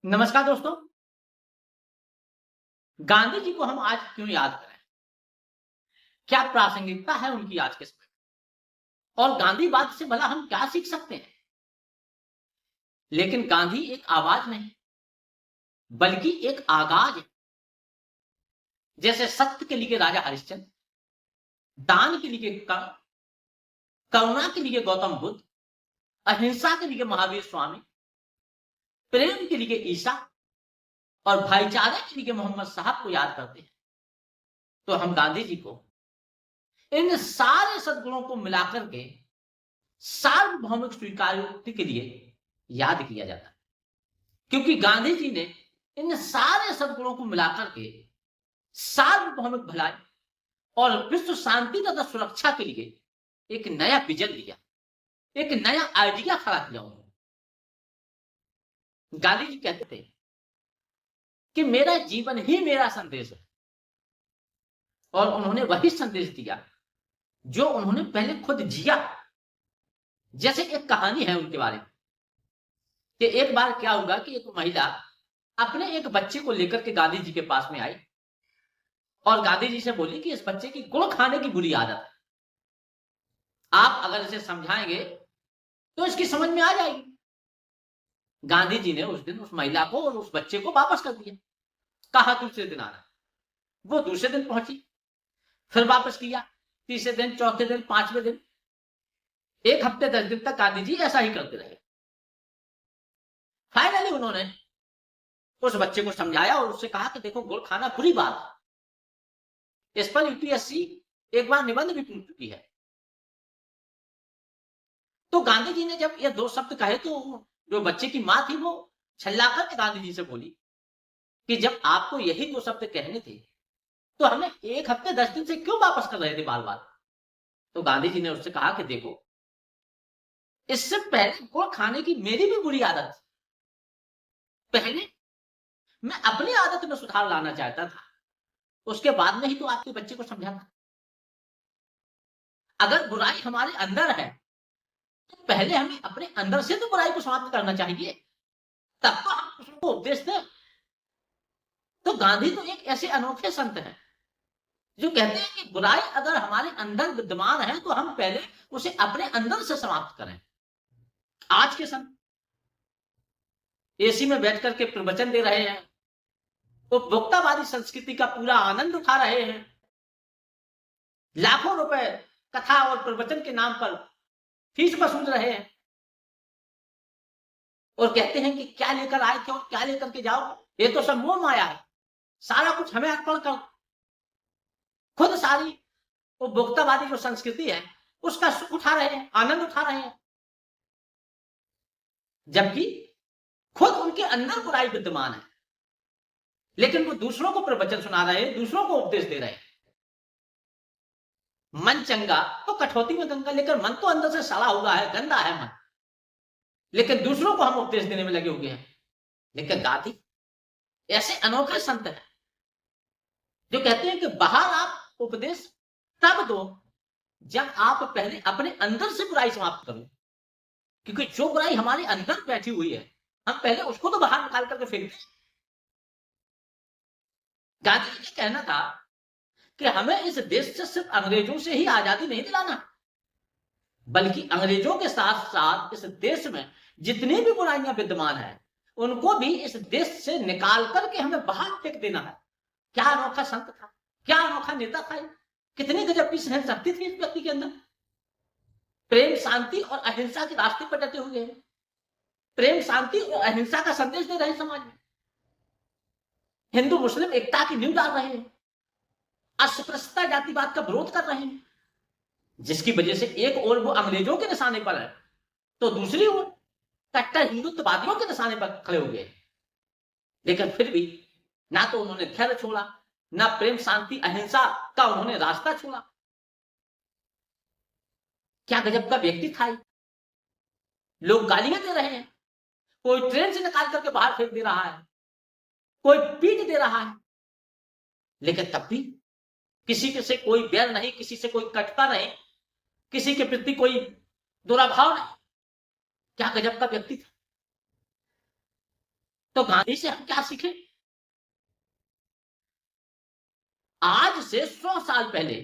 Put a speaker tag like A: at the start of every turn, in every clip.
A: नमस्कार दोस्तों। गांधी जी को हम आज क्यों याद करें? क्या प्रासंगिकता है उनकी आज के समय में? और गांधीवाद से भला हम क्या सीख सकते हैं? लेकिन गांधी एक आवाज नहीं, बल्कि एक आगाज है। जैसे सत्य के लिए राजा हरिश्चंद्र, दान के लिए कर्ण, करुणा के लिए गौतम बुद्ध, अहिंसा के लिए महावीर स्वामी, प्रेम के लिए ईसा और भाईचारे के लिए मोहम्मद साहब को याद करते हैं, तो हम गांधी जी को इन सारे सद्गुणों को मिलाकर के सार्वभौमिक स्वीकारोक्ति के लिए याद किया जाता है। क्योंकि गांधी जी ने इन सारे सद्गुणों को मिलाकर के सार्वभौमिक भलाई और विश्व शांति तथा सुरक्षा के लिए एक नया विजन दिया, एक नया आइडिया खड़ा किया उन्होंने। गांधी जी कहते थे कि मेरा जीवन ही मेरा संदेश है, और उन्होंने वही संदेश दिया जो उन्होंने पहले खुद जिया। जैसे एक कहानी है उनके बारे में कि एक बार क्या हुआ कि एक महिला अपने एक बच्चे को लेकर के गांधी जी के पास में आई और गांधी जी से बोली कि इस बच्चे की गुड़ खाने की बुरी आदत है, आप अगर इसे समझाएंगे तो इसकी समझ में आ जाएगी। गांधी जी ने उस दिन उस महिला को और उस बच्चे को वापस कर दिया, कहा दूसरे दिन आना। वो दूसरे दिन पहुंची, फिर वापस किया, तीसरे दिन, चौथे दिन, पांचवें दिन, 1 हफ्ते 10 दिन तक गांधी जी ऐसा ही करते रहे। फाइनली उन्होंने उस बच्चे को समझाया और उससे कहा कि देखो, गुड़ खाना बुरी बात है। इस पर यूपीएससी एक बार निबंध भी पूछ चुकी है। तो गांधी जी ने जब ये 2 शब्द कहे तो जो बच्चे की मां थी वो छल्लाकर के गांधी जी से बोली कि जब आपको यही 2 शब्द कहने थे तो हमें 1 हफ्ते 10 दिन से क्यों वापस कर रहे थे बार बार? तो गांधी जी ने उससे कहा कि देखो, इससे पहले गुड़ खाने की मेरी भी बुरी आदत थी। पहले मैं अपनी आदत में सुधार लाना चाहता था, उसके बाद में ही तो आपके बच्चे को समझाना। अगर बुराई हमारे अंदर है तो पहले हमें अपने अंदर से तो बुराई को समाप्त करना चाहिए, तब तो हम दूसरों को उपदेश दें। तो गांधी तो एक ऐसे अनोखे संत हैं जो कहते हैं कि बुराई अगर हमारे अंदर विद्यमान है तो हम पहले उसे अपने अंदर से समाप्त करें। आज के संत एसी में बैठ करके प्रवचन दे रहे हैं, उपभोक्तावादी संस्कृति का पूरा आनंद उठा रहे हैं, लाखों रुपए कथा और प्रवचन के नाम पर फीस वसूल रहे हैं और कहते हैं कि क्या लेकर आए थे और क्या लेकर के जाओ, ये तो सब मोह माया है, सारा कुछ हमें अर्पण करो। खुद सारी उपभोक्तावादी जो संस्कृति है उसका सुख उठा रहे हैं, आनंद उठा रहे हैं, जबकि खुद उनके अंदर बुराई विद्यमान है, लेकिन वो दूसरों को प्रवचन सुना रहे हैं, दूसरों को उपदेश दे रहे हैं। मन चंगा तो कठौती में गंगा, लेकर मन तो अंदर से सड़ा हुआ है, गंदा है मन, लेकिन दूसरों को हम उपदेश देने में लगे हुए हैं। लेकिन गांधी ऐसे अनोखे संत हैं जो कहते हैं कि बाहर आप उपदेश तब दो जब आप पहले अपने अंदर से बुराई समाप्त करो, क्योंकि जो बुराई हमारे अंदर बैठी हुई है हम पहले उसको तो बाहर निकाल करके फेंक दें। गांधी जी का कहना था कि हमें इस देश से सिर्फ अंग्रेजों से ही आजादी नहीं दिलाना, बल्कि अंग्रेजों के साथ साथ इस देश में जितनी भी बुराइयां विद्यमान है उनको भी इस देश से निकाल करके हमें बाहर फेंक देना है। क्या अनोखा संत था, क्या अनोखा नेता था, कितनी गजब की सहन शक्ति थी इस व्यक्ति के अंदर। प्रेम, शांति और अहिंसा के रास्ते पर डटे हुए हैं, प्रेम, शांति और अहिंसा का संदेश दे रहे हैं समाज में, हिंदू मुस्लिम एकता की नींव डाल रहे हैं, अस्पृश्यता जातिवाद का विरोध कर रहे हैं, जिसकी वजह से एक ओर वो अंग्रेजों के निशाने पर है तो दूसरी ओर कट्टर हिंदुत्ववादियों के निशाने पर खड़े हो गए। लेकिन फिर भी ना तो उन्होंने धैर्य छोड़ा, ना प्रेम, शांति, अहिंसा का उन्होंने रास्ता छोड़ा। क्या गजब का व्यक्ति था। लोग गालियां दे रहे हैं, कोई ट्रेन से निकाल करके बाहर फेंक दे रहा है, कोई पीट दे रहा है, लेकिन तब भी किसी के से कोई बैर नहीं, किसी से कोई कटता नहीं, किसी के प्रति कोई दुराभाव नहीं। क्या गजब का व्यक्ति था। तो गांधी से हम क्या सीखे? आज से 100 साल पहले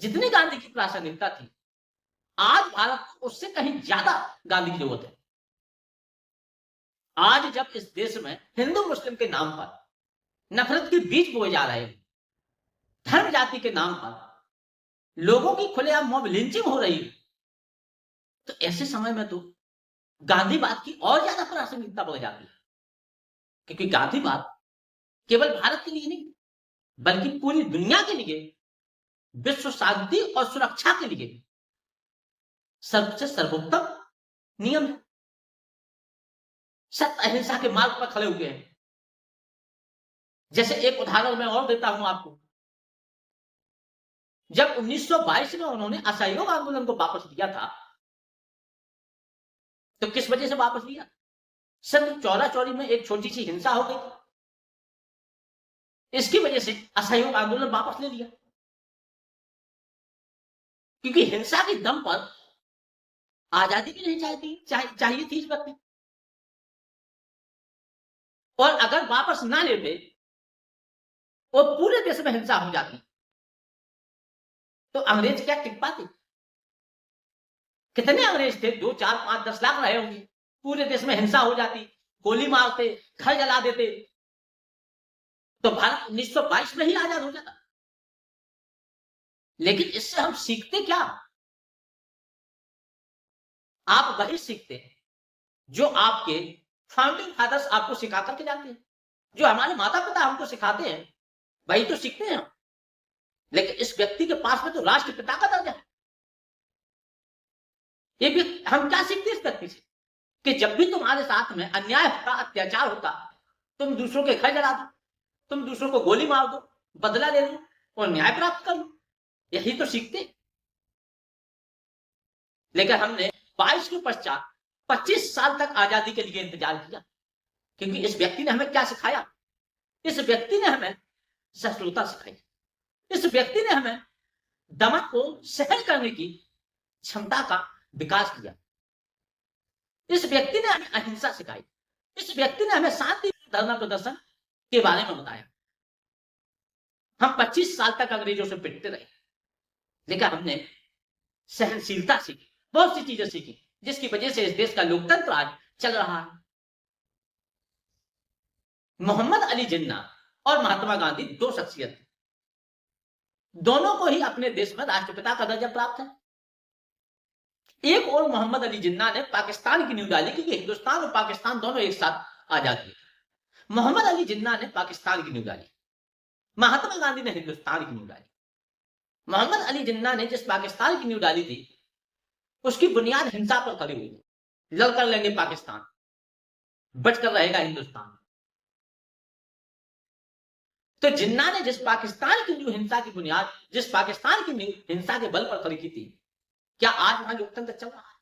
A: जितनी गांधी की प्रासंगिकता थी, आज भारत को उससे कहीं ज्यादा गांधी की जरूरत है। आज जब इस देश में हिंदू मुस्लिम के नाम पर नफरत के बीज बोए जा रहे हैं, धर्म जाति के नाम पर लोगों की खुलेआम मॉब लिंचिंग हो रही है, तो ऐसे समय में तो गांधीवाद की और ज्यादा प्रासंगिकता बढ़ जाती है। क्योंकि गांधीवाद केवल भारत के लिए नहीं, बल्कि पूरी दुनिया के लिए विश्व शांति और सुरक्षा के लिए सबसे सर्वोत्तम नियम है। सत्य अहिंसा के मार्ग पर खड़े हुए हैं। जैसे एक उदाहरण मैं और देता हूं आपको। जब 1922 में उन्होंने असहयोग आंदोलन को वापस लिया था, तो किस वजह से वापस लिया? सिर्फ चौरा चौरी में एक छोटी सी हिंसा हो गई, इसकी वजह से असहयोग आंदोलन वापस ले लिया। क्योंकि हिंसा के दम पर आजादी भी नहीं चाहिए थी इस वक्त। और अगर वापस ना लेते और पूरे देश में हिंसा हो जाती, तो अंग्रेज क्या टिक पाते? कितने अंग्रेज थे? 2, 4, 5, 10 लाख रहे होंगे। पूरे देश में हिंसा हो जाती, गोली मारते, घर जला देते, तो भारत 1922 में ही आजाद हो जाता। लेकिन इससे हम सीखते क्या? आप वही सीखते हैं जो आपके फाउंडिंग फादर्स आपको सिखा करके जाते हैं, जो हमारे माता पिता हमको सिखाते हैं, वही तो सीखते हैं हम। लेकिन इस व्यक्ति के पास में तो राष्ट्रपिता का दर्जा है। ये भी हम क्या सीखते हैं इस व्यक्ति से? कि जब भी तुम्हारे साथ में अन्याय होता, अत्याचार होता, तुम दूसरों के घर जला दो, तुम दूसरों को गोली मार दो, बदला ले लो और न्याय प्राप्त कर लो। यही तो सीखते। लेकिन हमने 22 के पश्चात 25 साल तक आजादी के लिए इंतजार किया, क्योंकि इस व्यक्ति ने हमें क्या सिखाया? इस व्यक्ति ने हमें सहिष्णुता सिखाई। इस व्यक्ति ने हमें दमन को सहन करने की क्षमता का विकास किया। इस व्यक्ति ने हमें अहिंसा सिखाई। इस व्यक्ति ने हमें शांति धरना प्रदर्शन के बारे में बताया। हम 25 साल तक अंग्रेजों से पिटते रहे, लेकिन हमने सहनशीलता सीखी, बहुत सी चीजें सीखी, जिसकी वजह से इस देश का लोकतंत्र आज चल रहा है। मोहम्मद अली जिन्ना और महात्मा गांधी दो शख्सियत, दोनों को ही अपने देश में राष्ट्रपिता का दर्जा प्राप्त है। एक और मोहम्मद अली जिन्ना ने पाकिस्तान की नींव डाली, क्योंकि हिंदुस्तान और पाकिस्तान दोनों एक साथ आजाद हुए। मोहम्मद अली जिन्ना ने पाकिस्तान की नींव डाली, महात्मा गांधी ने हिंदुस्तान की नींव डाली। मोहम्मद अली जिन्ना ने जिस पाकिस्तान की नींव डाली थी, उसकी बुनियाद हिंसा पर खड़ी हुई। लड़कर लेंगे पाकिस्तान, बचकर रहेगा हिंदुस्तान। तो जिन्ना ने जिस पाकिस्तान की नींव हिंसा की बुनियाद, जिस पाकिस्तान की नींव हिंसा के बल पर खड़ी की थी, क्या आज वहां लोकतंत्र चल रहा है?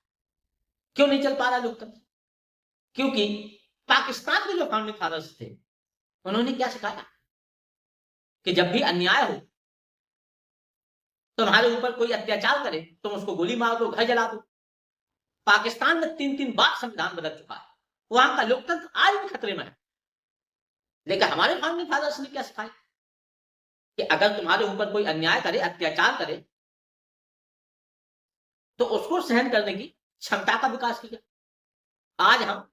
A: क्यों नहीं चल पा रहा लोकतंत्र? क्योंकि पाकिस्तान के जो फाउंडिंग फादर्स थे, उन्होंने क्या सिखाया? कि जब भी अन्याय हो, तुम्हारे ऊपर कोई अत्याचार करे, तुम उसको गोली मार दो, घर जला दो। पाकिस्तान में 3-3 बार संविधान बदल चुका है, वहां का लोकतंत्र आज भी खतरे में है। लेकिन हमारे फाउंडिंग फादर्स ने क्या सिखाया? कि अगर तुम्हारे ऊपर कोई अन्याय करे, अत्याचार करे, तो उसको सहन करने की क्षमता का विकास किया। आज हम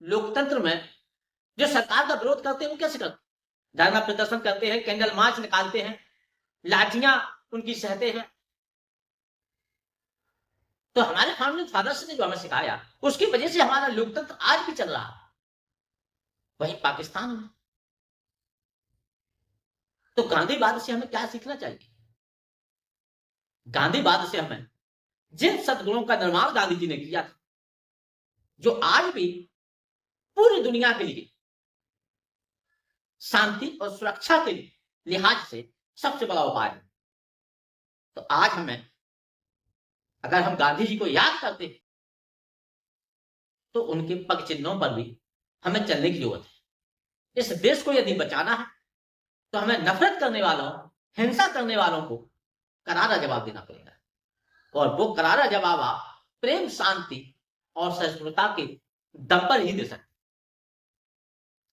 A: लोकतंत्र में जो सरकार का विरोध करते हैं, वो कैसे करते? धरना प्रदर्शन करते हैं, कैंडल मार्च निकालते हैं, लाठियां उनकी सहते हैं। तो हमारे फाउंडिंग फादर्स ने जो हमें सिखाया, उसकी वजह से हमारा लोकतंत्र आज भी चल रहा है। वही पाकिस्तान में तो गांधीवाद से हमें क्या सीखना चाहिए? गांधीवाद से हमें जिन सद्गुणों का निर्माण गांधी जी ने किया था, जो आज भी पूरी दुनिया के लिए शांति और सुरक्षा के लिहाज से सबसे बड़ा उपाय है। तो आज हमें, अगर हम गांधी जी को याद करते हैं, तो उनके पग चिन्हों पर भी हमें चलने की जरूरत है। इस देश को यदि बचाना है, तो हमें नफरत करने वालों, हिंसा करने वालों को करारा जवाब देना पड़ेगा। और वो करारा जवाब आप प्रेम, शांति और सहिष्णुता के दम पर ही दे सकते।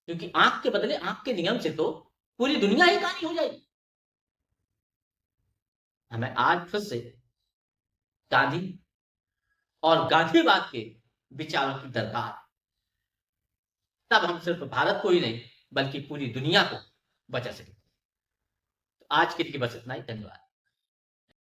A: क्योंकि आंख के बदले आंख के नियम से तो पूरी दुनिया ही कानी हो जाएगी। हमें आज फिर से गांधी और गांधीवाद के विचारों की दरकार है। तब हम सिर्फ भारत को ही नहीं बल्कि पूरी दुनिया को बचा सकेंगे। तो आज के लिए बस इतना ही। धन्यवाद।